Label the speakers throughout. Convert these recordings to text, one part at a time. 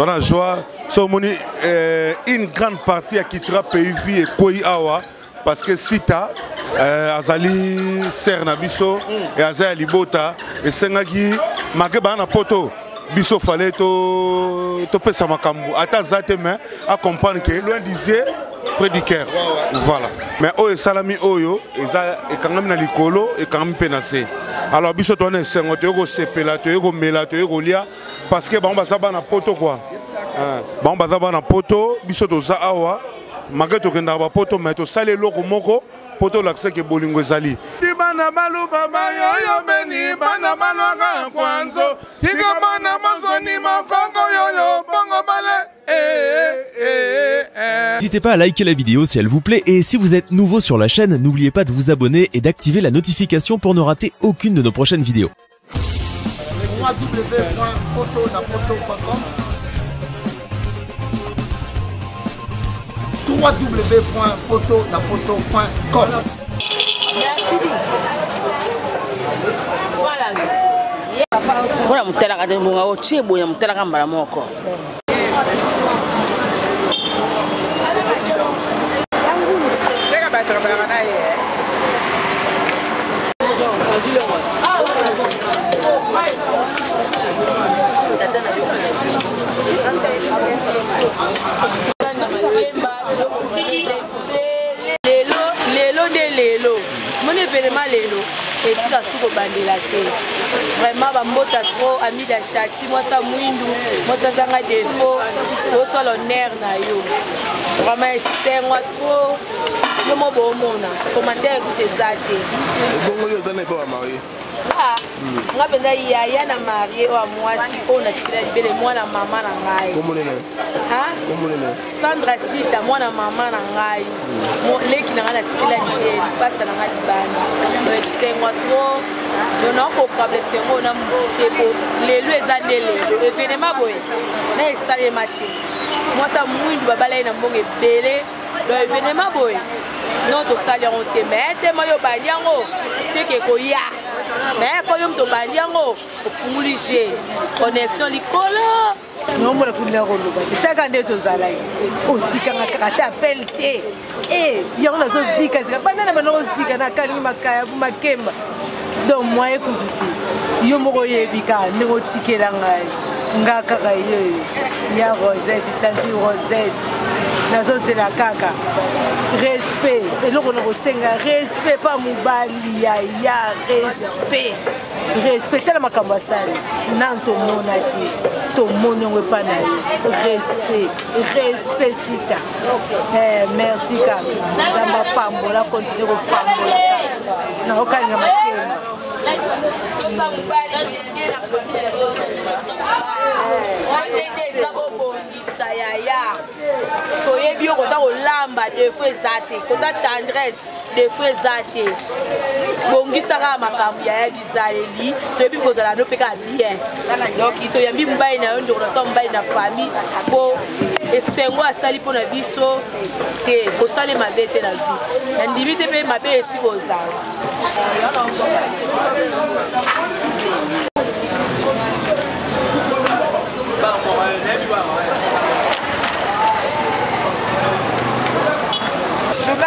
Speaker 1: on a joie. Une grande partie à Kitura pays et Koi Awa parce que Sita Azali Sernabiso et Azali Libota et Sengagi Makeba poto Biso fallait to pesa makambo ata zateme à comprendre que loin disait près du cœur. Voilà. Mais oh salami oyo et quand même na likolo et quand même penasé. Alors biso to na sengo to go sepela to go mela to go lia parce que ba saba na poto quoi. Ba saba na poto biso to za awa magato kenda ba poto mais to sale loko moko poto l'accès que bolingo ezali. Bana balu baba yo beni bana malwanga kwanzo tika bana mazoni makongo yo bongo bale.
Speaker 2: N'hésitez pas à liker la vidéo si elle vous plaît et si vous êtes nouveau sur la chaîne, n'oubliez pas de vous abonner et d'activer la notification pour ne rater aucune de nos prochaines vidéos.
Speaker 3: www.potonapoto.com. Voilà, mutela kade mbonga ochibu ya mutela kambala moko. Sega batra bana naye. Lelo. Mon événement lelo. Et tu as souko bandela te. Vraiment bambota trop ami d'achati moi ça mwindu moi ça zanga défaut au sol honneur na yo. Vraiment c'est moi trop yo mo bo mona commentaire écouter ça te.
Speaker 4: Bongo yo zana pas marié.
Speaker 3: Ah, nga benda yaya na marié wa mwasi o na tikila libele mwana mama na ngai.
Speaker 4: Comment le
Speaker 3: Hein?
Speaker 4: Comment le
Speaker 3: Sandra Sita mwana mama na ngai. Mo leki na ngana tikila libele pasa na ngai bana. Mais c'est moi trop. Yo na ko kable sengo na mbotepo. Lelo ezane lelo. Événement boye. Na esale maté. Moi ça mwindu babala na mbonge belé. Le événement boye. Non to sali on te mais te mayo banyango. C'est que koya. Mais quand on te banyango, ofungulije connexion likolo. Non moi ko ndako loba. Taka ndeto zalai. O tika ngakata appel te. Yango na zo zika zika. Banana bana zo zika na kali makaya bu makemba. Donc moi écoute. Yo moko yebika ndeko tikela ngai. Ngaka kayo. Ya Rosette, tanti Rosette. Nazo c'est la kaka. Respect. Et là on a resenga respect pas mobali ya respect. Respecter la makambasali. Nanto monati. To monongo pa na respect. Respect sita. Merci kaka. Dama pambola continue ko pambola. Na okanga makema. Ça mobali ya na famille. Toyebi yo kota kolamba defo ezate kota tendresse defo ezate bongisaka makambo ya bizaleli toyebi kozala no peka bien donc toyambi mobali na yo ndeko na mobali na famille po esengo asali mpo na biso te kosala mabe te na vie na ndimi te mpe mabe eti kozala.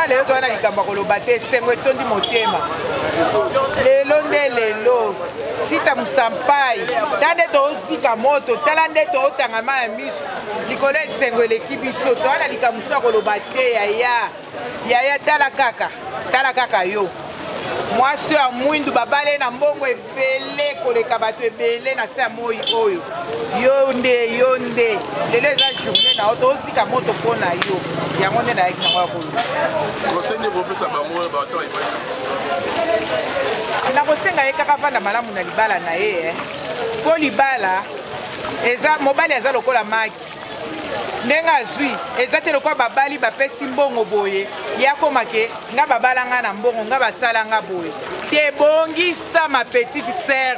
Speaker 3: Lelo toana likamba koloba te sengo etondi motema lelo nde lelo sita musampai tande tozika moto tala nde tootangama ya miso likolo esengo eleki biso toana likamuso ya koloba te yaya tala kaka yo mwasi ya mwindu babale na mbongo ebele koleka bato ebele na se ya moi oyo yo nde lelo eza journée na yo tozika moto mpo na yo yango nde nayaki nango ya koloba nakosenga ye kaka vanda malamu na libala na ye mpo libala eza mobali aza lokola maki ndenge azwi eza te lokola babali bapesi mbongo boye yakoma ke nga babala nga na mbongo nga basala nga boye te bongisa ma petite sœur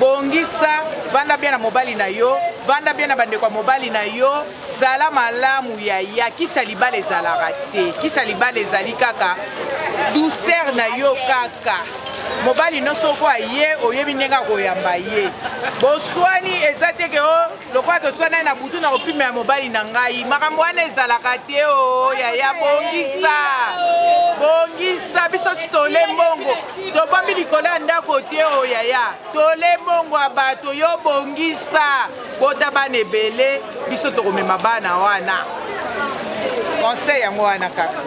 Speaker 3: bongisa vanda bien na mobali na yo vanda bien na bandeko ya mobali na yo zala malamu yaya kisa libala ezalaka te kisa libala ezali kaka douceur na yo kaka
Speaker 5: mobali nyonso kwa ye oyebi ndenge akoyamba ye boswani eza te ke lokola toswana na butu na kopima ya mobali na ngai makambo wana ezalaka te yaya bongisa biso si tole mbongo tobombi likolo ya ndako te yaya tole mbongo ya bato yo bongisa bota bana ebele biso tokomema bana wana conseil yango wana kaka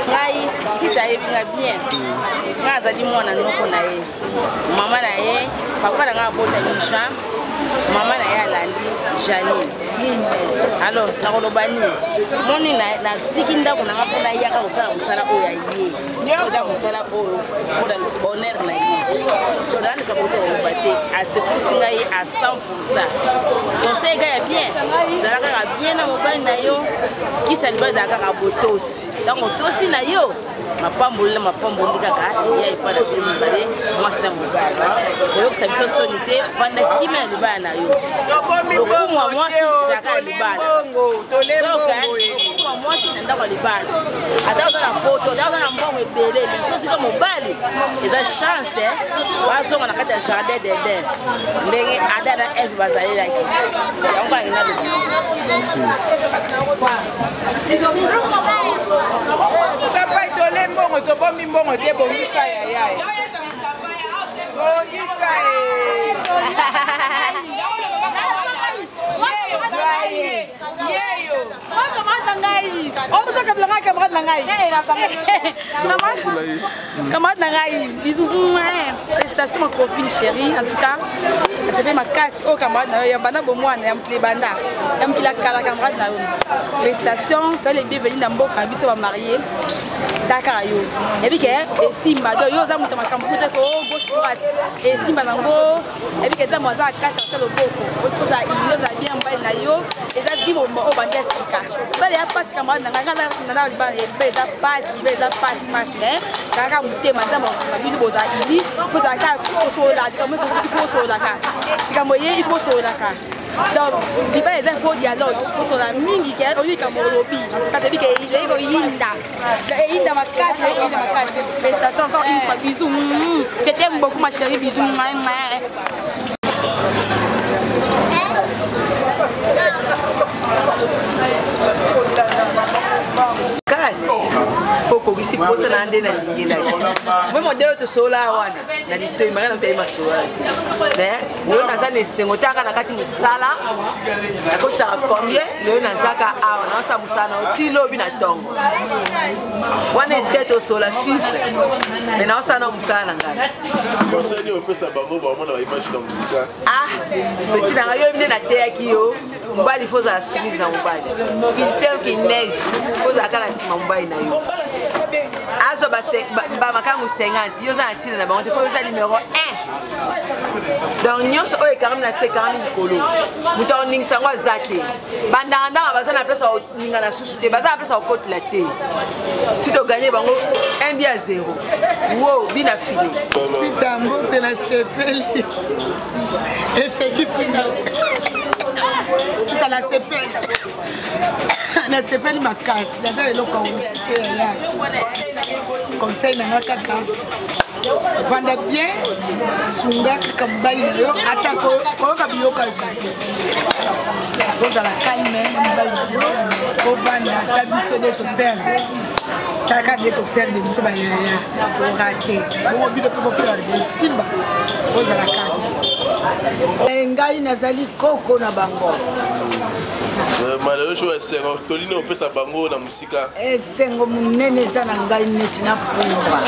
Speaker 6: ngai sita yebinga bien nga azali mwana noko na ye mama na ye papa na nga abota Jean mama na ye alandi Janine alors nakoloba nini moni natiki ndako nanga mpona yaka kosala mosala oyo ya ye oza mosala oyo mpona bonheur na ye tozalika kota koloba te asepelisi ngai a 100%. conseil ngai ya bien ezala kaka bien na mobali na yo kisa libala ezala kaka botosi ntango otosi na yo mapamboli kaka ya epa na se mibale mwasi na mobali oyokisa biso soni te vanda kima ya libala na yo lokumwa mwasi ezalaka ya libala lokumwa mwasi na ndako ya libala ata oza na poto ata oza na mbongo ebele me sosika mobali eza chance bazonga na kati ya jardin d'Eden ndenge ada na eve bazalelaki yango alina loba
Speaker 5: mbongo tobomi mbongo te bongisa yaya bongisa
Speaker 3: camarade Nangaï, bisous, félicitations ma copine chérie, en tout cas, ça fait ma casse au camarade Nangaï, il y a banda bon moi, il y a un banda, il y a un camarade Nangaï. Félicitations, c'est les bienvenus dans Mboka, ils sont mariés. Dakar yo. Et puis que Simba do yo za muta makambo ko gauche droite. Et Simba nango et puis que za moza 4 sur le boko. Ko za iyo za bien mbali na yo. Et za bimo o bande sika. Ba ya passe camarade nanga na ba e be za passe mas né. Kaka mutema za mo na bino boza ili. Ko za ka ko so la comme ça il faut so la ka. Kama ye il faut so la ka. Donc, il y a des infos dialogue pour son ami qui est au lieu de Molobi. Quand tu dis qu'il est au Yinda, il est dans ma case, il est dans ma case. Félicitations encore une fois, bisous. Je t'aime beaucoup, ma chérie, bisous.
Speaker 5: Poko bisi posa na ande na ngila mo modelo to sola wana na lito imagana mtaima sola leo nazane sengo taka na kati musala akota combien leo nazaka awa na sa musana otilo bi na tongo wana etiketo sola chiffre mais na sa na musana ngana
Speaker 4: conseil au pesa bango ba mona ba image na musika
Speaker 5: petit na yo bine na teyaki yo mbali faut za soumise na mbali il pleut qu'il neige faut za kala sima mbali na yo azo ba makangu 50 yo za atile na bango te faut za numéro 1 donc nyonso oyo quand même na se quand même kolo muto ninga ngo zate bandanda baza na place ninga na susu te baza na place au côte la te si to gagner bango 1 bien 0 wow bina filé
Speaker 7: si tambo te la sepeli et c'est qui singa si tu as la CPL, la CPL ma casse, la CPL est conseil na kaka. Vanda bien, sunga kambai na yo, atako ko ka biyo ka ka. Boza la calme mbai na yo, ko vanda tabiso de to perdre. Taka de to perdre biso ba ya ko rater. Bo bi de po perdre Simba. Boza la calme. Ngai nazali koko na bango.
Speaker 4: Malheureusement sengo tolino pesa bango na musika.
Speaker 7: Sengo munene sana ngai neti na pumba.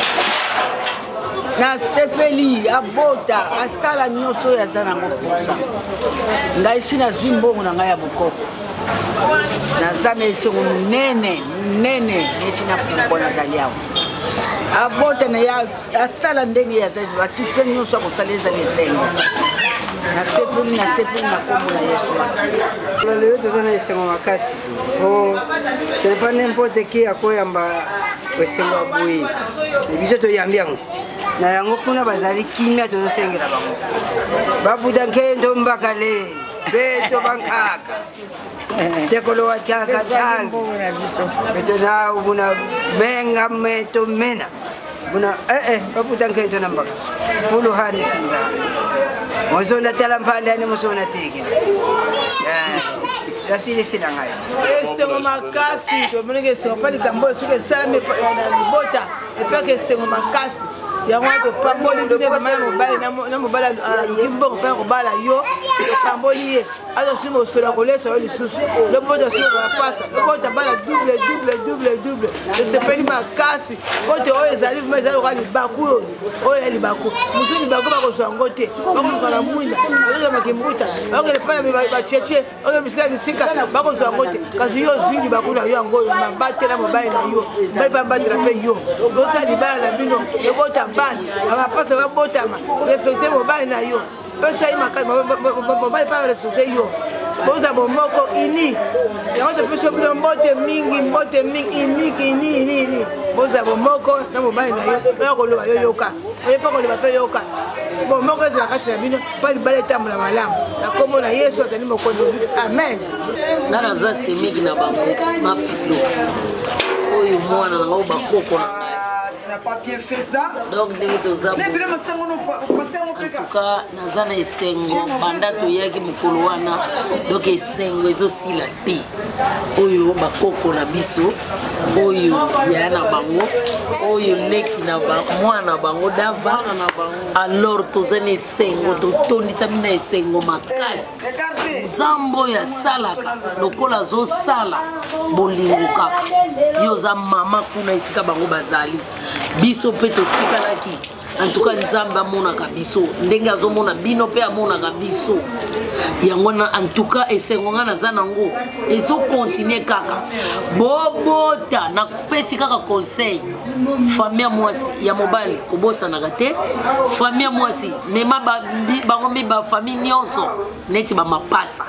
Speaker 7: Na sepeli abota asala nyoso ya zana ngoposa. Ngai sina zimbongo na ngai ya bokoko. Na zame sengo munene neti na pumba na zaliao. Abota na ya asala ndenge ya zazi batupe nyoso kosaleza nesengo. Na sepeli na kombo na Yesu.
Speaker 8: Leo tozana esengo makasi. Ce n'est pas n'importe qui akoyamba esengo aboyi. Biso to yambiango. Na yango kuna bazali kimia tozosengela bango. Babuda nkendo mbakale. beto bankaka tekolo wa kaka tangi beto na buna menga meto mena buna baputa nketo namba pulu hani sinza mozona tala mpanda ni mozona tege Dasili sina ngai.
Speaker 5: Esengo makasi, to moneke esengo pa likambo soki esala me na libota epeke esengo makasi. Yango to pamboli ndine mama na mobala yimbo pa kobala yo pamboli ye. Azo simo sola kolesa yo lisusu. Le bota simo ba pasa. Le bota bala double. Se peni makasi. Kote oyo ezali vuma ezali kwa libaku oyo libaku. Musu libaku ba kozwa ngote. Ba kozwa mwinda. Oyo makimbuta. Oyo le pana ba cheche. Oyo misika ba kozwa ngote. Kasi yo zili baku na yo ngoyo mabate na mobile na yo. Ba bambate na pe yo. Bosa libala na bino. Le bota bani. Aba pasa ba botama. Respecter mobile na yo. Pesa hii makasi mobile pa respecter yo. Boza bomoko ini. Yango to peso bilo mbote mingi ini. Boza bomoko na mobile na yo. Yo ko loba yo yoka. Oye pa ko loba pe yoka. Bomoko za kati na bino pa libala tamula malamu. Na komo na Yesu atani mokondo bix. Amen.
Speaker 9: Nana za semeki na bango mafilo. Oyo mwana na bakoko.
Speaker 7: Tu n'as pas bien fait ça.
Speaker 9: Donc ndenge tozabo. En tout cas nazana esengo banda toyaki mokolo wana donc esengo ezosila te oyo bakoko na biso oyo ya na bango oyo leki na mwana bango dava alors tozana esengo totondisa mina esengo makasi zambo ya salaka lokola zosala bolingo kaka yo za mama kuna esika bango bazali biso pe totikalaki en tout cas nzamba mona kabiso ndenge azomona bino pe amona kabiso yango na en tout cas esengo nga naza nango ezo continuer kaka bobota na pesi kaka conseil famille mwasi ya mobali kobosanaka te famille mwasi mema bango miba famille nyonso neti bamapasa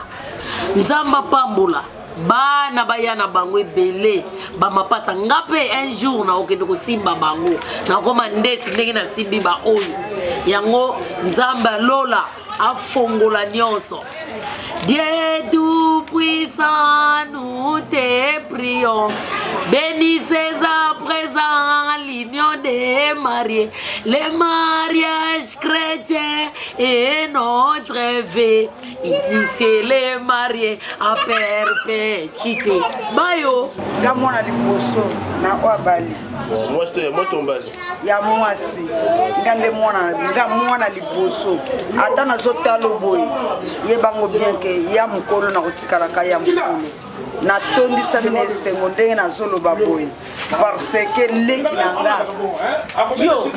Speaker 9: nzamba pambola bana bayana bango ebele bamapasa ngape un jour na okende kosimba bango na koma ndesi ndenge na simbi ba oyo yango nzamba lola afongola nyonso. Dieu tout-puissant, nous te prions. Bénissez à présent l'union des mariés, les mariages chrétiens et notre vie. Initiez les mariés à perpétuité. Bayo.
Speaker 7: Gamona liboso na wabali.
Speaker 4: Moi c'est mbali.
Speaker 7: Ya mwasi. Ngande mwana liboso. Ata na zotalo boy. Ye bango bien ke ya mukolo na kotikala ka ya mukolo. Na tondi sabine esengo ndenge na zolo baboy. Parce que leki nanga. Yo,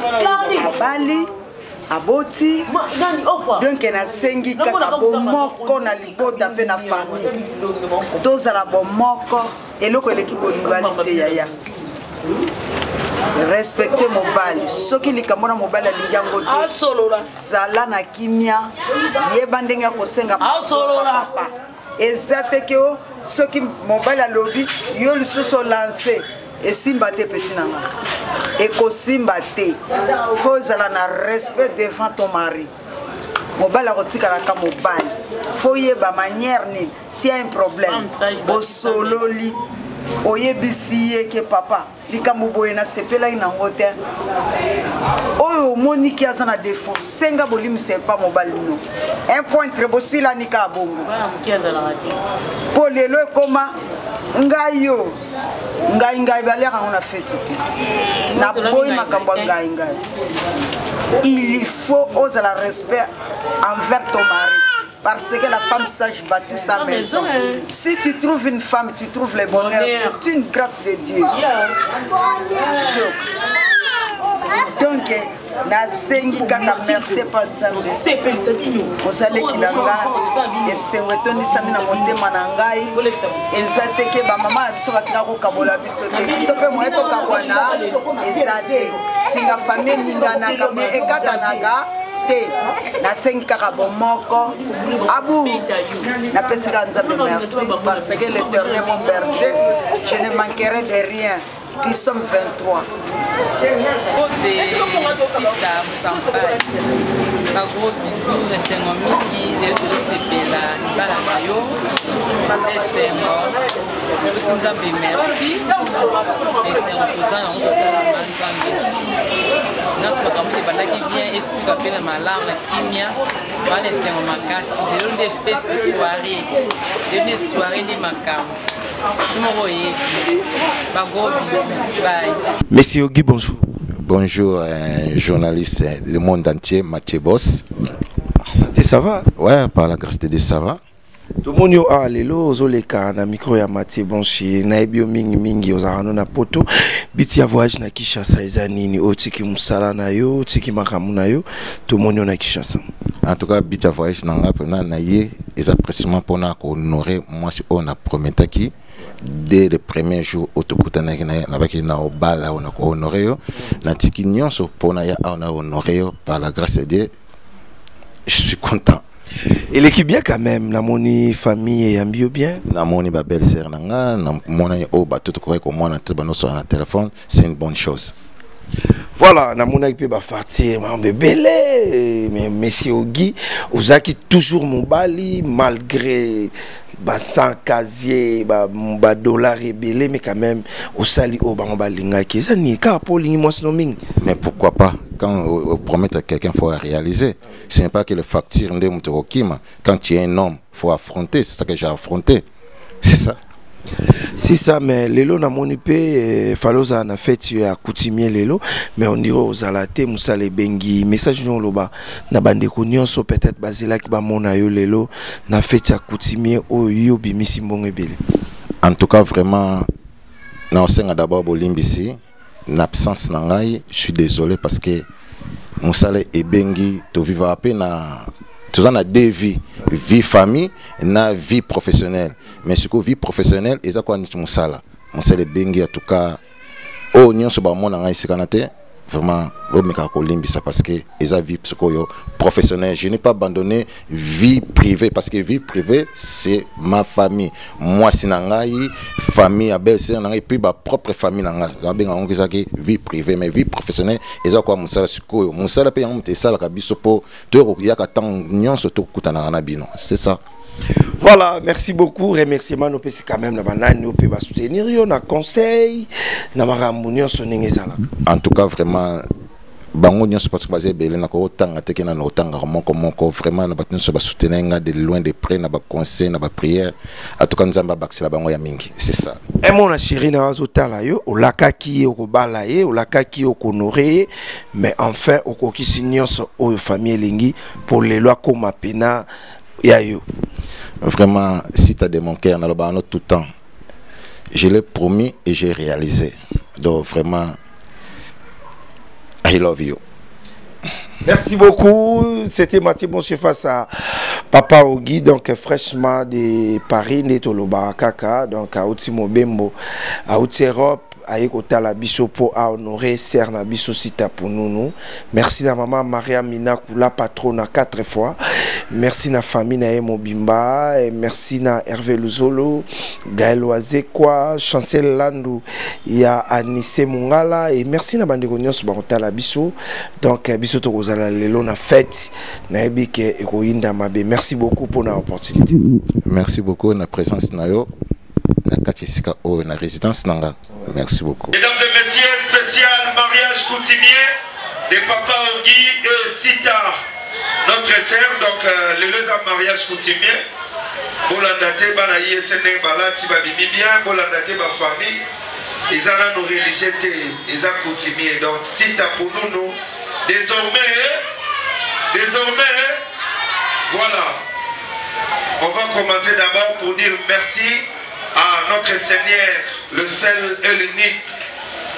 Speaker 7: abali aboti donc na sengi kaka bomoko na libota pe na famille tozala bomoko eloko eleki bolingwalité yaya respecter mobali soki likamona mobali alingi yango te zala na kimia yeba ndenge ya kosenga papa eza te ke o soki mobali alobi yo lisusu lance esimba te petit nanga ekosimba te faut zala na respect devant ton mari mobali akotikala ka mobali faut yeba manière nini s'il y a un problème bosololi oyebisi ye ke papa likambo boye na sepelaki nango te oyo omoniki aza na défaut senga bolimisa epa mobali no un point très bosilani ka bongo po lelo ekoma ngai yo ngai balera yango na feti te na boyi makambo ya ngai il faut ozala respect envers ton mari. Parce que la femme sage bâtit sa maison. Si tu trouves une femme, tu trouves le bonheur. C'est une grâce de Dieu. Donc, na sengi kaka merci pa nzambe ozali kilanga esengo etondisami na motema na ngai eza te ke bamama ya biso batika kokabola biso te biso mpe moye kokabwana eza te singa famille eninganaka me ekatanaka te nasengi kaka bomoko abu napesika nzambe merci parce que l'éternel mon berger je ne manquerai de rien. Puis sommes 23.
Speaker 6: bagros bisous esengo mingi ezosepela libala na yo esengo osi nzambe merci esengo toza nango tozalanga nzambe nyonso makambo ebandaki bien esika mpe na malamu na kimia wana esengo makasi lelo nde fete soirée lelo nde soirée nde makambo moko oyebi bagros bisous bye.
Speaker 10: Monsieur Guy, bonjour.
Speaker 11: Bonjour, journaliste du monde entier, Mathieu Boss.
Speaker 10: Santé, ça va?
Speaker 11: Ouais, par la grâce de Dieu, ça va.
Speaker 10: Tout le monde a lelo zoleka na micro ya Mathieu Bonchi na ebio mingi ozarano na poto biti ya voyage na Kinshasa ezanini otiki musala na yo otiki makamu na yo tout le monde na Kinshasa.
Speaker 11: En tout cas, biti ya voyage na nga pena na ye eza précisément pour na honorer moi si on a prometaki dès le premier jour autokutana na baki na obala on a honoré yo na tiki nyonso pona ya on a honoré par la grâce de Dieu. Je suis content.
Speaker 10: Et l'équipe bien quand même, la moni famille et ambio bien.
Speaker 11: La moni ba belle sœur nanga, na moni o ba tout correct comme moi na téléphone, c'est une bonne chose.
Speaker 10: Voilà, na mona ipe ba fatir ma bébé mais monsieur Ogi, ozaki toujours mon bali malgré ba 100 casier ba dollar rebelle mais quand même au sali au ba balinga ki ça ni ka polingi moi sinon ming.
Speaker 11: Mais pourquoi pas quand on promet à quelqu'un faut réaliser. Ce n'est pas que le facture ndé mutokima quand tu es un homme, faut affronter, c'est ça que j'ai affronté. C'est ça.
Speaker 10: C'est ça, mais lelo na monipe faloza na fête ya coutumier lelo, mais on dirait aux alaté musale bengi message non loba na bande ko nyonso peut-être bazela ki ba mona yo lelo na fête ya coutumier o yo bimisi mbongo ebele.
Speaker 11: En tout cas vraiment na osenga d'abord bolimbisi na absence na ngai, je suis désolé parce que musale ebengi to vivre à peine na tout ça, on a deux vies, vie famille et na vie professionnelle. Mais ce que vie professionnelle, c'est ça qu'on a dit mon sala. Mon sala bengi en tout cas. Oh, nous sommes bon dans ici Canada. Vraiment, au Mekakolimbi ça parce que ça vie professionnelle. Je n'ai pas abandonné vie privée parce que vie privée c'est ma famille. Moi c'est nangai famille à belle sœur nangai puis ma propre famille nangai. Ça bien on dit vie privée mais vie professionnelle. Et ça quoi mon sala siko mon sala paye on te sala kabiso po to ya ka tant nyon surtout kutana na bino. C'est ça.
Speaker 10: Voilà, merci beaucoup. Remerciements nous peut quand même na banane nous peut soutenir yo na conseil na makambo nyonso ndenge ezala.
Speaker 11: En tout cas vraiment bango nyonso parce que basé belé na ko tanga teke na otanga moko vraiment na batno so ba soutenir nga de loin de près na ba conseil na ba prière en tout cas nzamba bakisela bango ya mingi. C'est ça.
Speaker 10: Et mon chéri na azotala yo olakaki okobala ye olakaki okonorer mais enfin okokisi nyonso o famille lingi pour les lois comme pena ya yo.
Speaker 11: Vraiment, si tu as de mon cœur, tout le temps, je l'ai promis et j'ai réalisé. Donc vraiment, I love you.
Speaker 10: Merci beaucoup. C'était Mathieu Bonchi face à Papa Ogi, donc fraîchement de Paris, Netoloba, Kaka, donc à Outimo Bembo, à Europe. Aïkota la biso pour honorer Serna biso sita pour nous. Merci à maman Maria Mina la patronne 4 fois. Merci na famille na Mobimba et merci na Hervé Luzolo, Gaël Oazekwa, Chancel Landou, il y a Anissé Mungala et merci na bande nyonso ba la biso. Donc biso to kozala lelo na fête na ebike ekoinda mabe. Merci beaucoup pour l'opportunité.
Speaker 11: Merci beaucoup na présence na yo. La résidence Nanga. Merci beaucoup.
Speaker 12: Mesdames et messieurs, spécial mariage coutumier de Papa Ogi et Sita, notre sœur. Donc, le mariage coutumier. Bolandate, Banaïe, Séné, Balati, Babimi bien, Bolandate, ma famille. Ils ont nos religieux, ils ont coutumier. Donc, Sita pour nous, désormais, voilà. On va commencer d'abord pour dire merci à notre Seigneur, le seul et l'unique,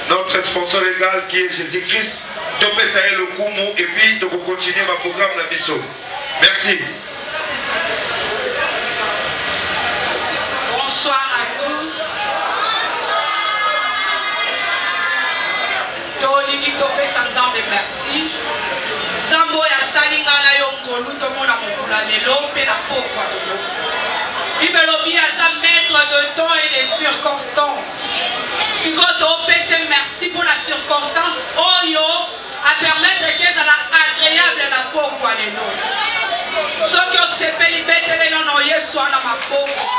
Speaker 12: notre sponsor égal qui est Jésus-Christ. Topé ça est le Koumou et puis de continuer ma programme la mission. Merci.
Speaker 13: Bonsoir à tous. Toliki Topé Samzambe merci. Zambo ya salinga na yongolu to mona mokula lelo pe na pokwa lelo. Bibelobi aza maître de temps et des circonstances. Sikoto PC merci pour la circonstance. Oyo a permettre que ça agréable la pokwa lelo. tosepeli betele nono yesu ana maboko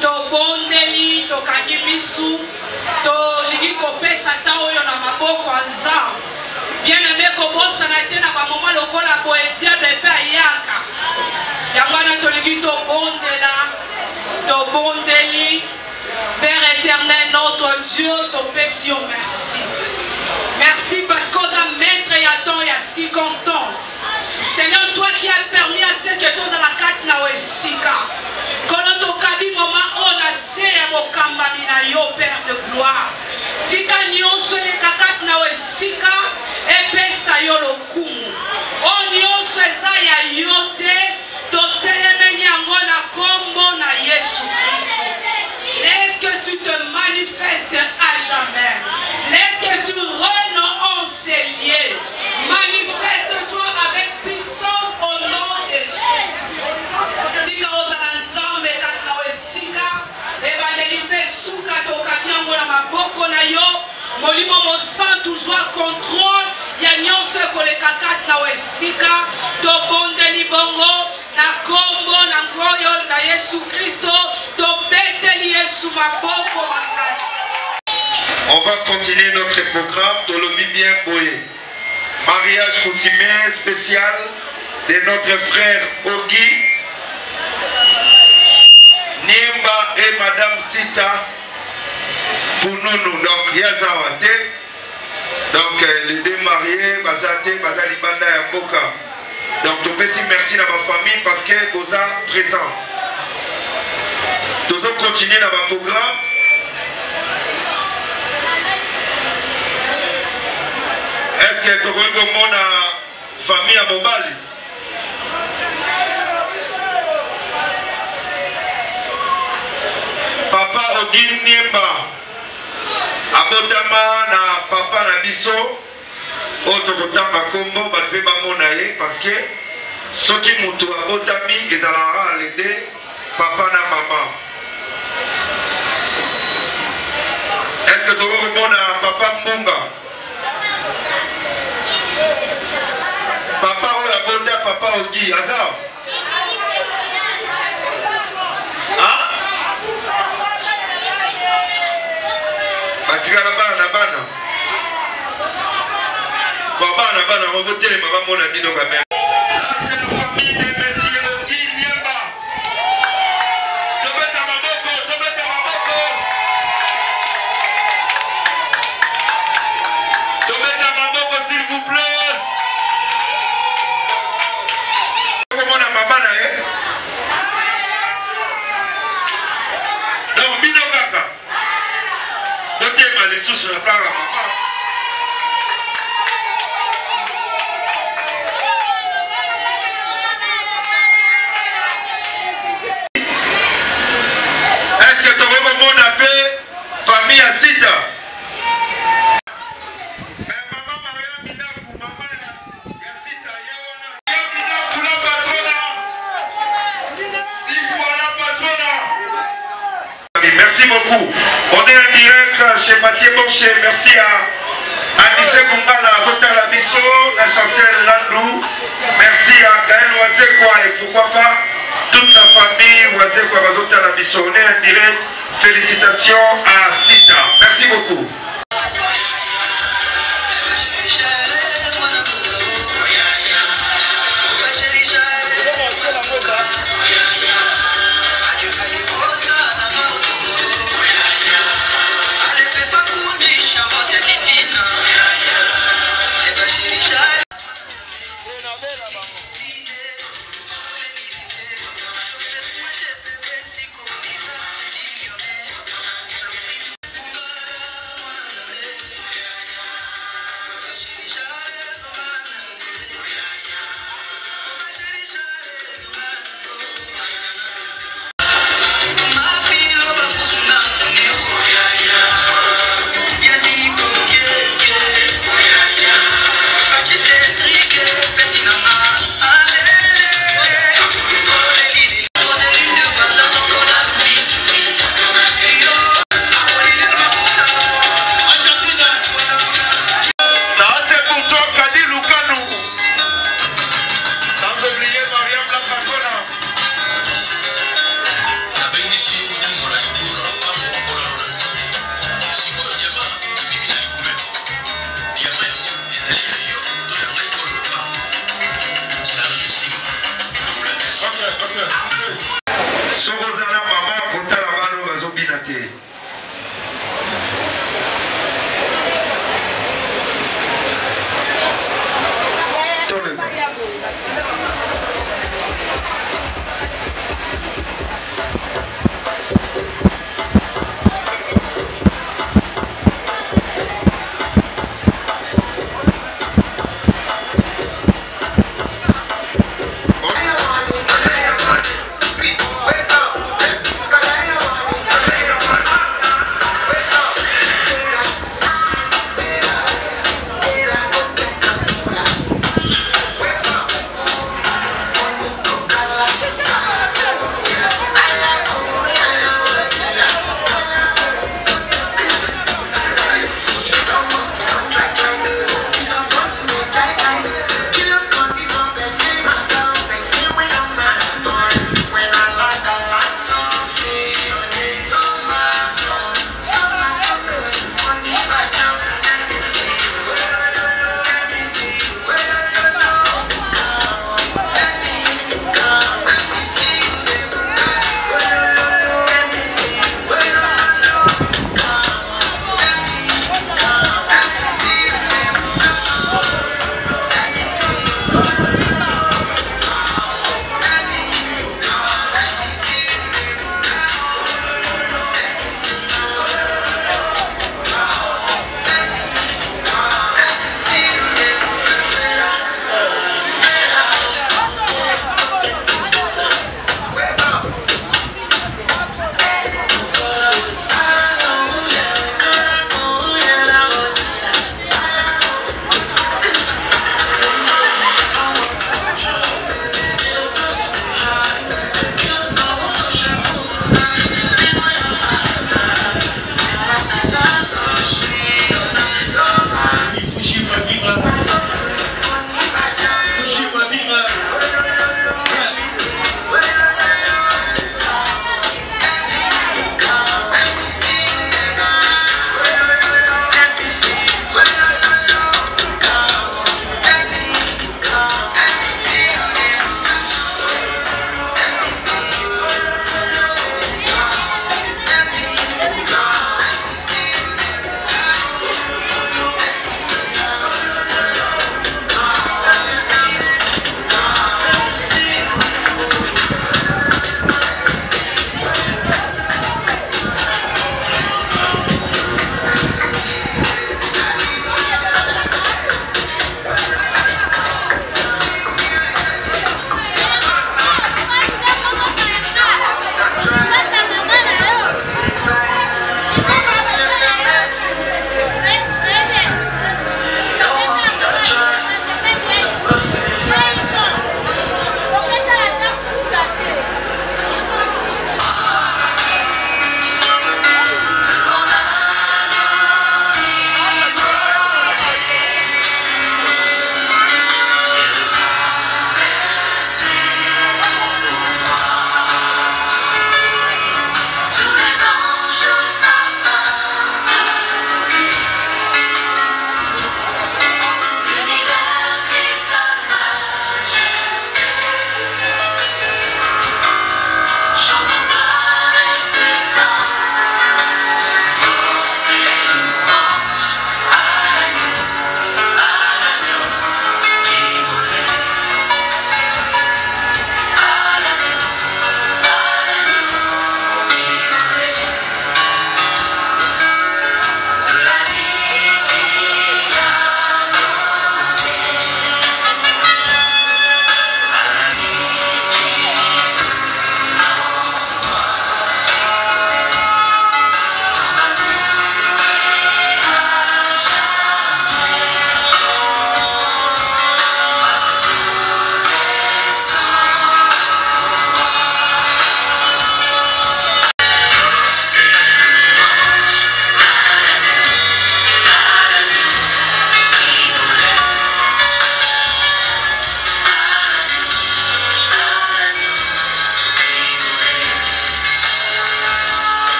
Speaker 13: tobondeli tokangi misu tolingi kopesa ta oyo na maboko ya nzambe bien-aimé kobosana te na bamoma lokola boye diable mpe ayaka yango wana tolingi tobondeli Père éternel, notre Dieu, topesi yo merci. Merci parce qu'on a maître et à temps et à circonstances. Seigneur, toi qui as permis à ceux que tous dans la carte na oesika. Kono tokabi moment on a serré mon kambamina yo Père de gloire. Tika nyonso le kakat na oesika et pesa yo lokumu. On nyonso eza ya yote totelemeni yango na kombo na Yesu Christ. Laisse que tu te manifestes à jamais. Laisse que tu renonces en ces lieux. Manifeste-toi avec puissance au nom de Jésus. Tika ozala nzambe kati na wesika. Ebandeli mpe suka tokabiango na maboko na yo. Molimo mosantu zwa contrôle. Ya nyonso ekoleka kati na wesika. Tobondeli bongo na kombo na ngoyo na Yesu Kristo.
Speaker 12: On va continuer notre programme Tolobi bien boye. Mariage coutumier spécial de notre frère Ogi, Nimba et Madame Sita pour nous. Donc Yazawate. Donc les deux mariés, Bazate, Bazali Banda et Boka. Donc je peux merci à ma famille parce que vous êtes présents. Nous allons continuer dans mon programme. Est-ce que tu as mon famille à Mobali? Papa Ogin Niemba abotama na papa na biso otokotanga kombo batpe bamona ye parce que soki mutu abotami ezalaka alede papa na maman. Est-ce que tu as papa Mbunga? Papa Oya papa Ogi, Azar? Hein? Batika na bana. Baba na bana, on va voter les mamans mon ami donc même. Là c'est la famille de Messieurs Ogi Niemba. S'il vous plaît. Comment on a maman là? Donc, Bino Kaka. Côté Malissou sur la place à maman. Est-ce que tu as vraiment mon appel famille à Sita? Merci beaucoup. On est en direct chez Mathieu Bonché. Merci à Anissé Kumbala, Zota Labisso, la chancelle Landou. Merci à Gaël Oazekwa et pourquoi pas toute la famille Oazekwa, Zota Labisso. On est en direct. Félicitations à Sita. Merci beaucoup.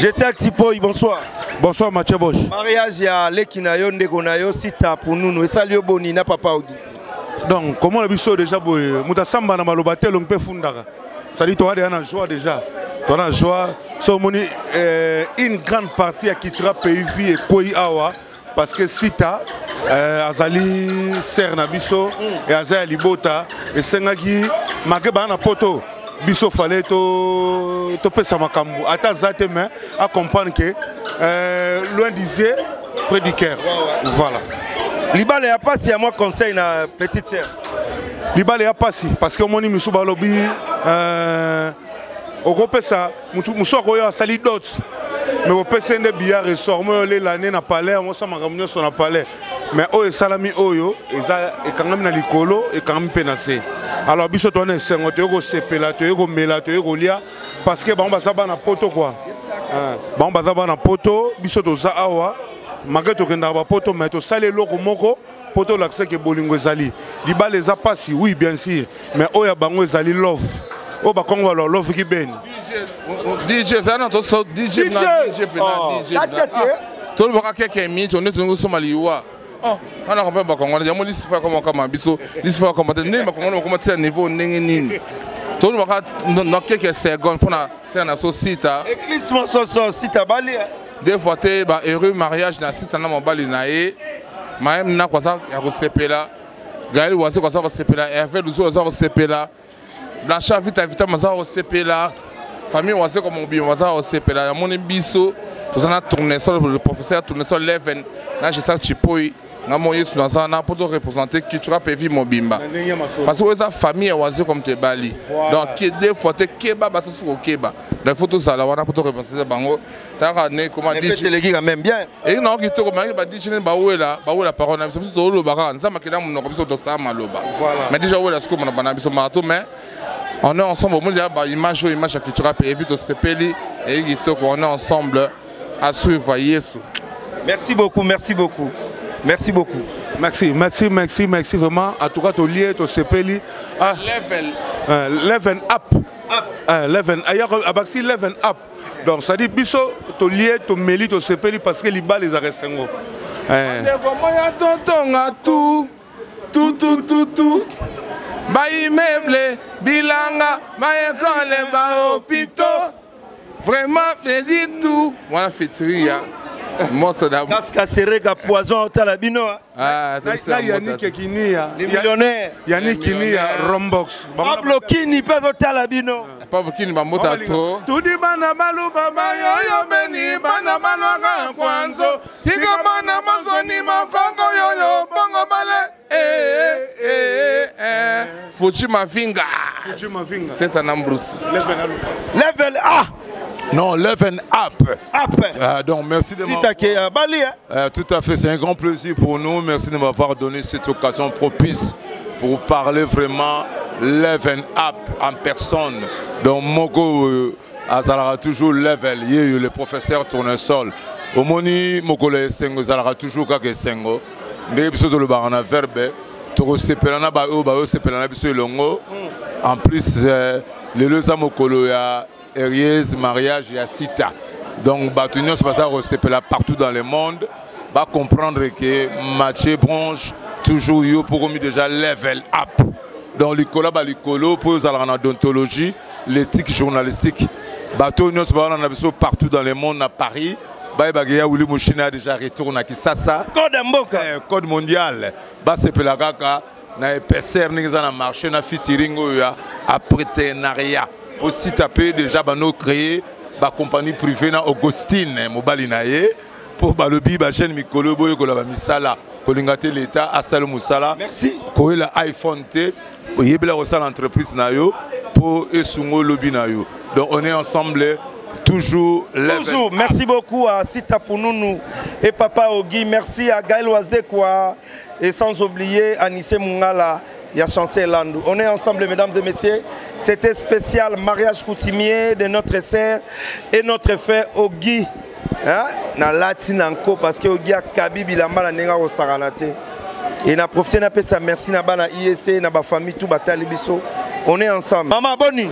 Speaker 10: J'étais Actipoy, bonsoir.
Speaker 1: Bonsoir Mathieu Bosch.
Speaker 10: Mariage ya Lekinayo Ndegonayo sita pour nous et salio boni na papa Ogi.
Speaker 1: Donc comment le biso déjà boy muta samba na malobate long pe fundaka. Ça dit toi déjà en joie déjà. Toi en joie so moni une grande partie à Kitura pays et Koi Awa parce que sita azali ser na biso et azali libota et sengaki makeba na poto. biso fallait to pesa makambo ata zate mais à comprendre que loin disait près du cœur. Voilà.
Speaker 10: Libale ya pasi ya moi conseil na petite sœur.
Speaker 1: Libale ya pasi parce que moni misu balobi okopesa musu akoya sali dot mais opesa nde bia ressort mo le l'année na palais on sa makambo so na palais mais oyo salami oyo eza ekangami na likolo ekangami penase. Alors biso to na sengo to ko sepela to ko mela to ko lia parce que ba za bana poto quoi. Ba za bana poto biso to za awa mageto kenda ba poto mais to sale loko moko poto l'accès que bolingo ezali. Libale za pasi oui bien sûr mais oya bango ezali love. O ba kongo lo love ki ben.
Speaker 14: DJ ça na to so DJ na DJ pena DJ. To le baka keke mi to ne to so maliwa. Oh, on a compris bakongona ya mo lisifa kama biso lisifa kama tene bakongona kama tia niveau ndenge nini. To le baka no keke seconde pour na c'est na so sita.
Speaker 10: Eclipse mo so sita bali.
Speaker 14: Des fois te ba heureux mariage na sita na mobali na e. Maem na kwa sa ya ko sepela. Gaël wase kwa sa ko sepela, Hervé Luzo za ko sepela. Blancha vita maza ko sepela. Famille wase comme obi maza ko sepela. Ya mon biso to sana tourner sur le professeur tourner sur l'event. Là j'ai ça chipoi. Na moye sunazana pour représenter culture pays mobimba parce que ça famille oise comme te bali donc qui des fois te keba ba sasu keba les photos ça là wana pour représenter bango ta ne comment dire
Speaker 10: c'est les gars même bien
Speaker 14: et non qui to comme ba dire ba wela parole na biso to lo baka nzama kila mun ko biso to sa maloba mais déjà wela ce que mon bana biso mato mais on est ensemble au monde ba image à culture pays vite au sepeli et qui to on est ensemble à suivre Yesu.
Speaker 10: Merci beaucoup. Merci beaucoup.
Speaker 1: Merci vraiment. En tout cas, tu lié, tu sepeli. Level up. Level up. Donc ça dit biso, tu lié, tu meli, tu sepeli parce que les balles les arrêtent.
Speaker 14: Tout. Ba immeuble, bilanga, ba école, ba hôpital. Vraiment, fait dit tout. Voilà, fait tria. Moi, c'est d'abord.
Speaker 10: Cascaserega poison talabino.
Speaker 14: Ah,
Speaker 1: là Yannick Kinia,
Speaker 10: les millionnaires.
Speaker 1: Yannick Kinia, Rombox.
Speaker 10: Pablo Kini pas au talabino.
Speaker 14: Pablo Kini bamota trop.
Speaker 1: Tout dit bana malu baba yo beni bana malanga kwanzo. Tiga bana mazoni makongo yo bongo bale.
Speaker 14: Fuchima Vinga. C'est un ambrose.
Speaker 10: Level A.
Speaker 15: Non, Level Up. Donc merci de m'avoir... Tout à fait, c'est un grand plaisir pour nous. Merci de m'avoir donné cette occasion propice pour parler vraiment Level Up en personne. Donc Moko Azalara toujours Level, le professeur Tournesol. Au Moni Moko le Sengo Azalara toujours Kake Sengo. Mais biso to le barana verbe, to sepelana ba o sepelana biso longo. En plus le leza Mokolo ya Aries, mariage, il y a Sita. Donc, Batunion, c'est pas ça, on partout dans le monde. Va comprendre que Mathieu Branche, toujours yo pour déjà level up. Donc, l'école, pour les en odontologie, l'éthique journalistique. Batunion, c'est pas ça, partout dans le monde, à Paris. Bagaya Willy Mouchina déjà retourné à Kisasa. Code mondial. C'est la kaka. Na épaisseur, na marché, na featuring, à partenariat. Aussi taper déjà nos créer la compagnie privée na Augustine Mobali naye pour balobi ba chaîne Mikolo boy ko la misala ko lingate l'état à Salo Musala. Merci. Ko la iPhone T pour yebela au sal entreprise na yo pour esungo lobby na yo. Donc on est ensemble toujours.
Speaker 10: Merci beaucoup à Sita Pounonou et Papa Ogi. Merci à Gaël Wazekwa et sans oublier Anissé Mungala. Il y a Chancel Landou. On est ensemble, mesdames et messieurs. C'était spécial mariage coutumier de notre sœur et notre frère Ogi. Na Latinanko parce que Ogi a Kabibi la mala nenga au Saranate. Et na profité na pesa merci na bana IEC na ba famille tout batali biso. On est ensemble. Maman boni.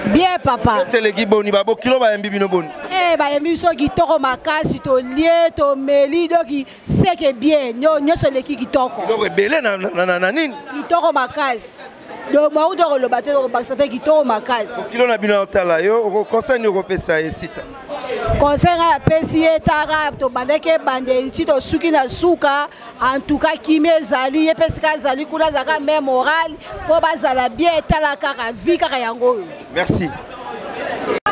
Speaker 3: Bien papa.
Speaker 10: C'est les qui boni babo kilo ba yembi bino boni.
Speaker 3: Ba yembi so ki toko makasi to lié to meli do ki c'est que bien. Nyo so le ki toko.
Speaker 10: Do rebelle na nini?
Speaker 3: Ki toko makasi. Do ma ou do le bateau do bakate ki toko makasi.
Speaker 10: Kilo na bino tala yo conseil ni repesa esita.
Speaker 3: Conseil à pesier tara to bandeke bande ti to suki na suka en tout cas kimi ezali epeska zali kuna zaka même moral po bazala bien tala kaka vie kaka yango.
Speaker 10: Merci.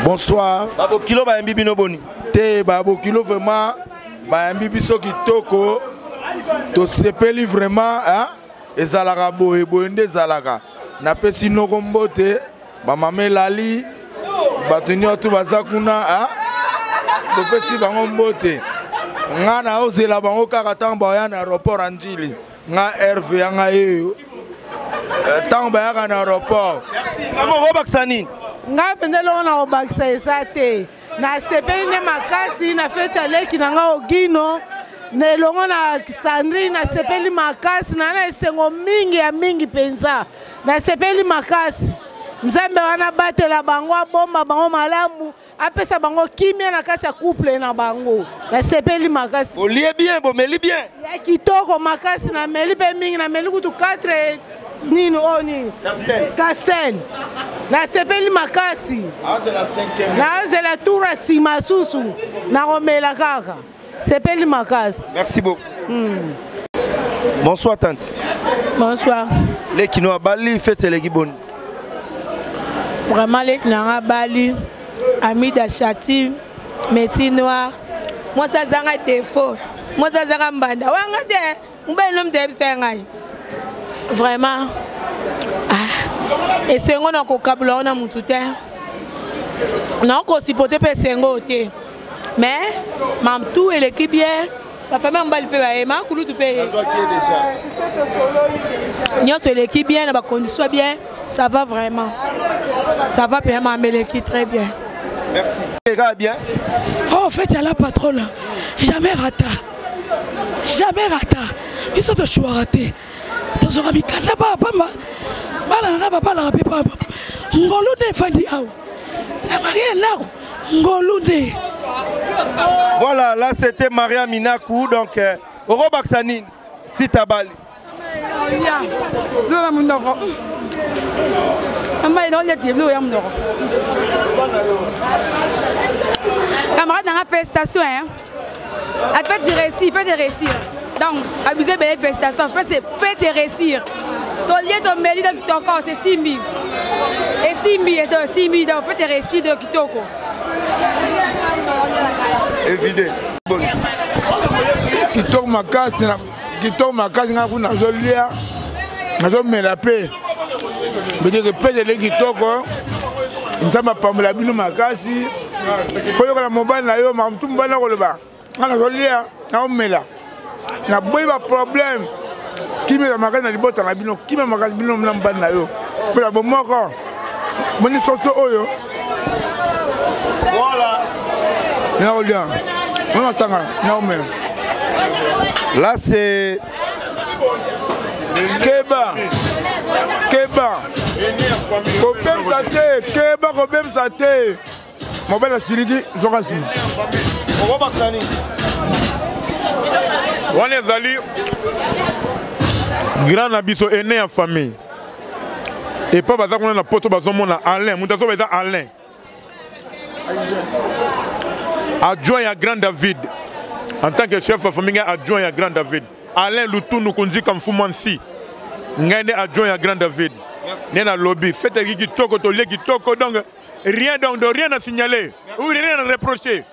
Speaker 1: Bonsoir.
Speaker 10: Babo Kilo ba mbibi no boni.
Speaker 1: Te Babo Kilo vraiment ba mbibi so kitoko. To sepeli vraiment hein ezalaka boye boyende ezalaka. Na pesi noko mbote ba mame lali batuni otu bazakuna hein. To pesi bango mbote. Nga na ozela bango kaka tamba ya na aéroport Anjili. Nga RV nga yeyo. Tamba ya na aéroport.
Speaker 10: Merci. Maman Robaksa nini?
Speaker 16: Nga pendelo na Robaksa esate. Na sepeli ne makasi na fete aleki na nga ogino. Ne longo na Sandrine na sepeli makasi na esengo mingi ya mingi penza. Na sepeli makasi. Nzambe wana batela bango bomba bango malamu. Apesa bango kimia na kati ya couple na bango. Na sepeli makasi.
Speaker 10: Olie bien, bomeli bien.
Speaker 16: Ya kitoko makasi na meli pe mingi na meli kutu 4 nini oni. Castel. Na sepeli makasi.
Speaker 1: Azela 5e.
Speaker 16: Na azela toura sima susu. Na romela kaka. Sepeli makasi.
Speaker 10: Merci beaucoup. Bonsoir tante.
Speaker 16: Bonsoir.
Speaker 10: Les kino à Bali fête les gibon.
Speaker 16: Vraiment les kino à Bali. Ami d'Achati, métier noir. Moi ça zanga défaut. Moi ça zanga mbanda. Wanga de, mbe nom de sengai. Vraiment. Et c'est on a kokabula on a mutute. Non ko sipote pe sengo te. Mais mam tout et l'équipe bien. La famille mbali pe ba ma kulu tu pe. Nyo sur l'équipe bien, na ba condition bien, ça va vraiment. Ça va bien ma l'équipe très bien.
Speaker 10: Merci. Les gars, bien.
Speaker 17: Oh, en fait, il y a la patronne là. Jamais rata. Jamais rata. Ils sont de choix ratés. Dans un ami, quand pas papa. Balana papa la papa. Ngolunde fandi ao. La mariée là. Ngolunde.
Speaker 10: Voilà, là c'était Maria Minakou, donc Robaksanine, Sitabali.
Speaker 18: Camarade dans la félicitations, hein. Faites des récits, faites des récits. Donc, abusez de les félicitations, faites des récits. Ton lien, ton mérite de ton corps, c'est Simbi. Et Simbi, donc faites des récits de Kitoko.
Speaker 10: Évidemment.
Speaker 19: Kitoko makasi nga kuna zolia. Nazo melape. Bede que pede le kitoko. Nzamba pamela bino makasi. Foyo kala mobile na yo mamutumba na koloba. Nga zolia na omela. Na boyeba problème. Kimi la makasi na libota na bino, kimi makasi bino na mbana na yo. Pela bomoko. Moni soto oyo.
Speaker 10: Voilà. Là c'est
Speaker 19: Keba. Keba Sate. Mon bel Asiridi, Zorasi.
Speaker 1: On est allé grand abisso est né en famille. Et pas parce qu'on a un poteau bazomona Alain, mon tasso est Alain. Adjoint à Grand David. En tant que chef de famille, adjoint à Grand David. Alain Loutou nous conduit comme Foumansi. Ngane adjoint à Grand David. Nena lobby. Faites qui toko to le qui toko donc rien à signaler ou rien à reprocher.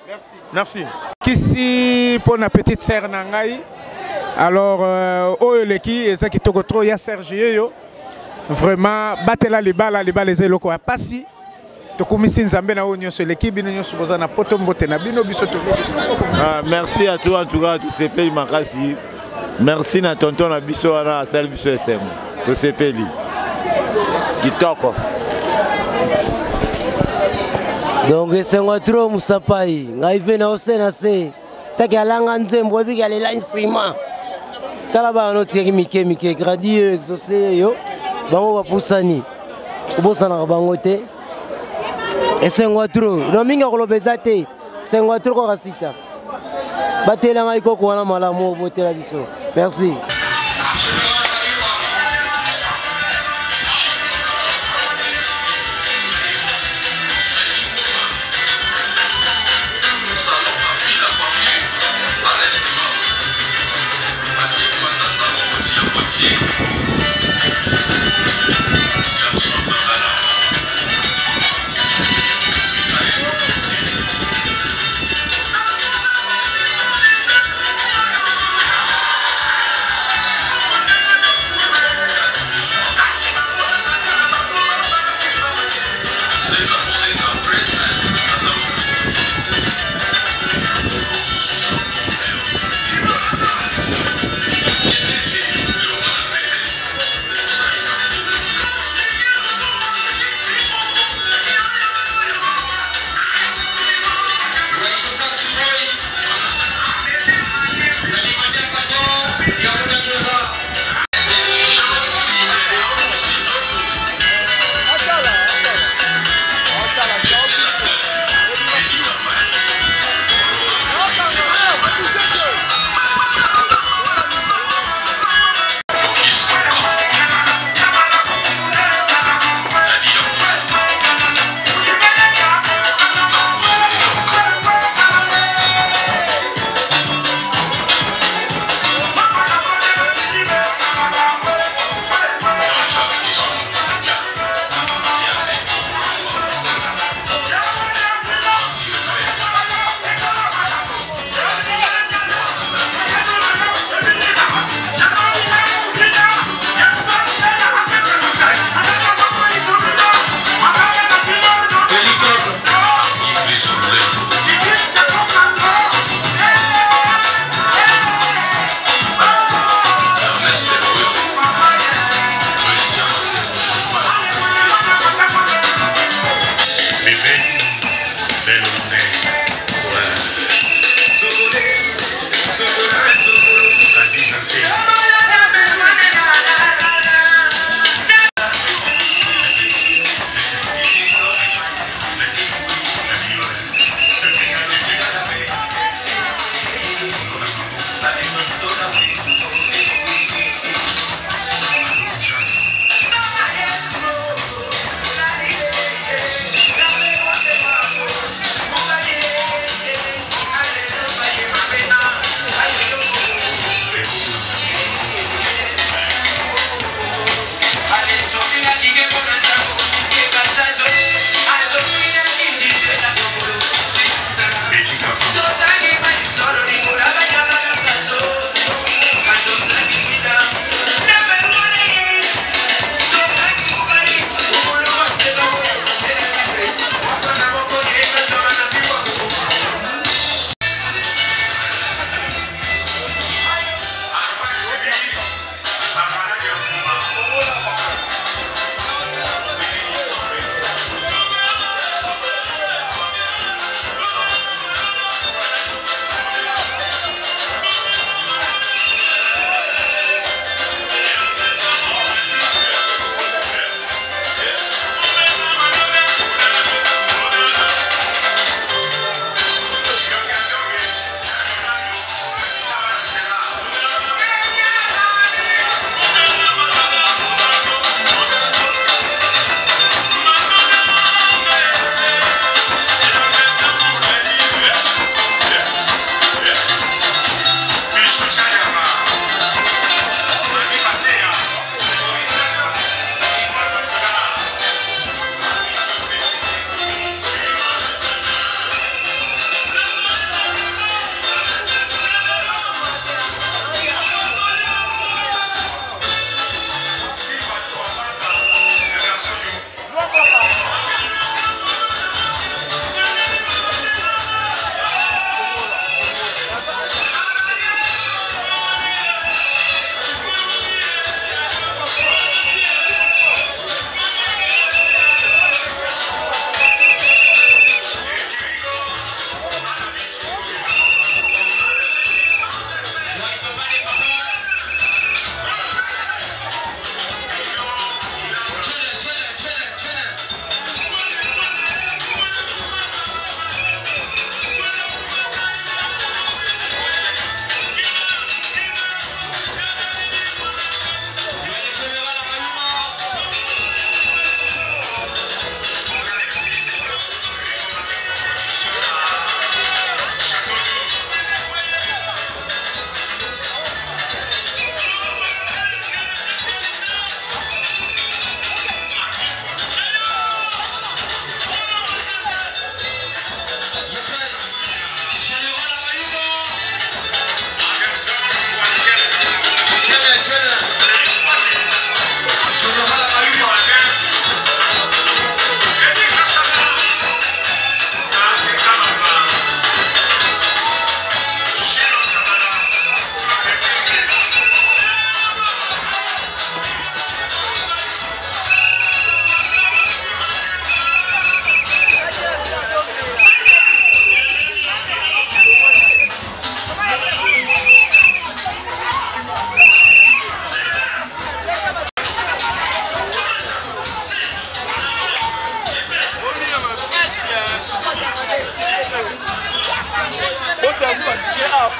Speaker 1: Merci.
Speaker 20: Ici pour la petite sœur Nangai. Alors l'équipe et ça qui toko trop ya Sergio. Vraiment batela les balles les locaux à passer.
Speaker 21: Merci à toi en tout cas, tous ces pays makasi. Merci à tonton Nabiso à salle Biso SM. Tous ces pays. Kitoko.
Speaker 22: Donc c'est un trop musapai. Ngaive na osena se. Takalanga nzembo bi galela insima. Talaba no tiaki mike gradieux exaucé yo. Bango bapusani. Obosana bango te. Et c'est un trop. Non, minga kolobezate. C'est un trop ko rasita. Batela ngai koko wana malamu botela biso. Merci.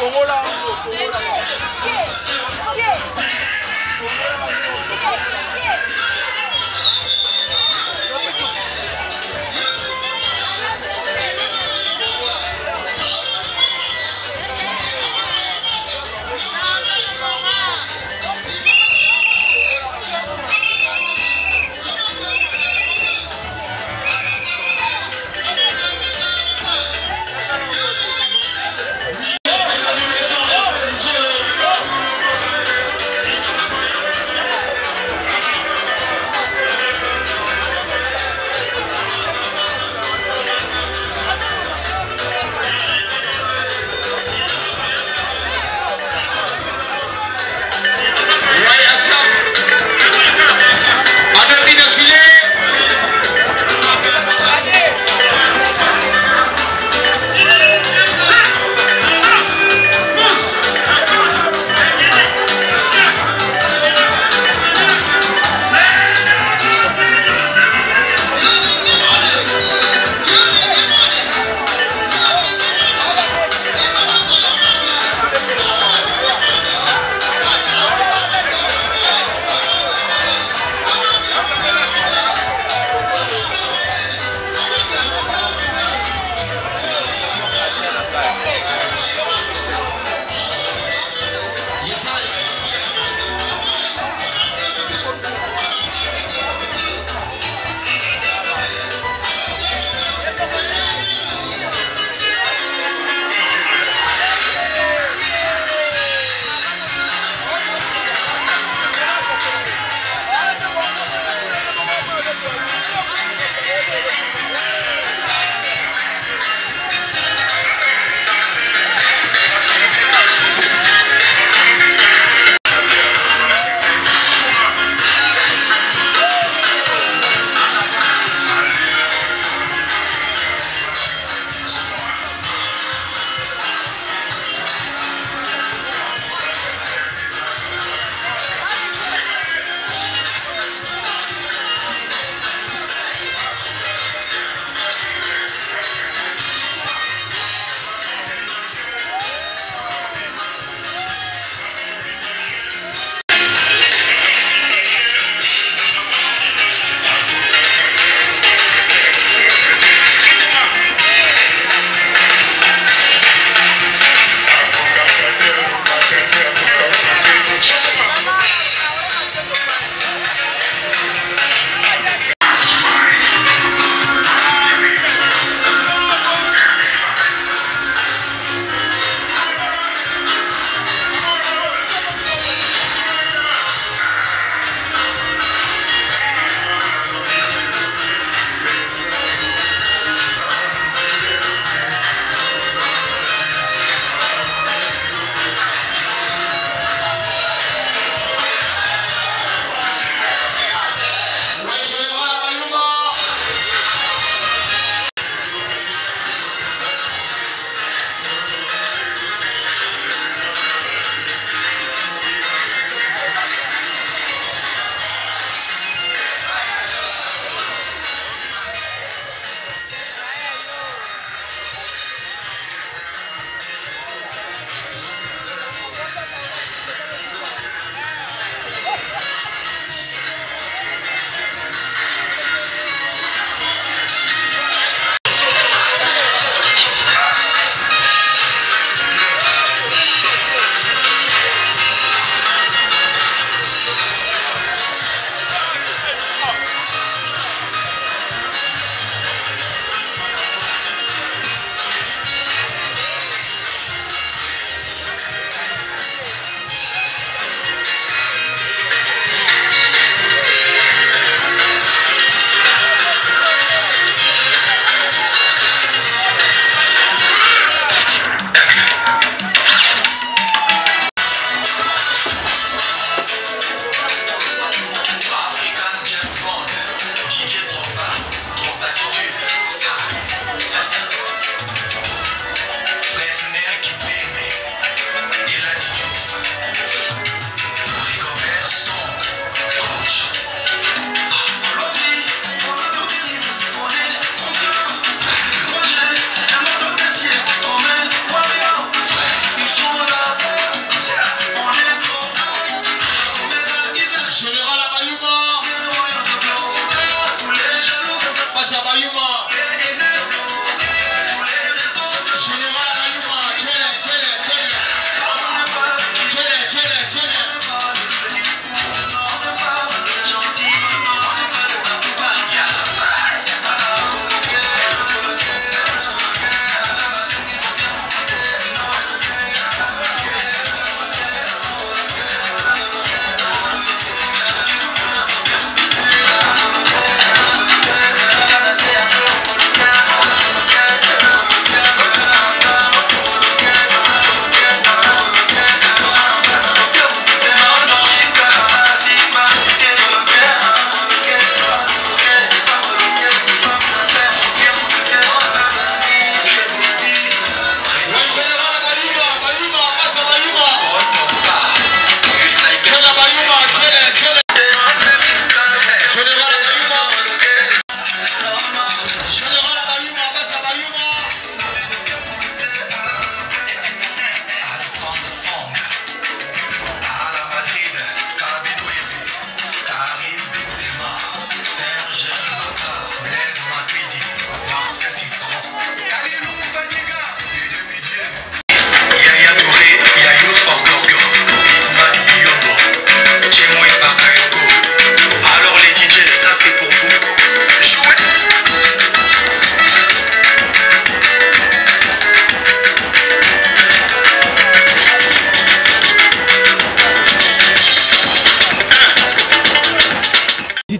Speaker 2: Thank you.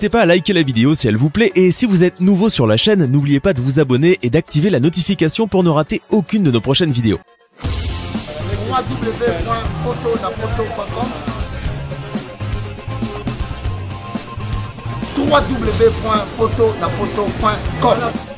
Speaker 2: N'hésitez pas à liker la vidéo si elle vous plaît et si vous êtes nouveau sur la chaîne, n'oubliez pas de vous abonner et d'activer la notification pour ne rater aucune de nos prochaines vidéos.
Speaker 8: www.potonapoto.com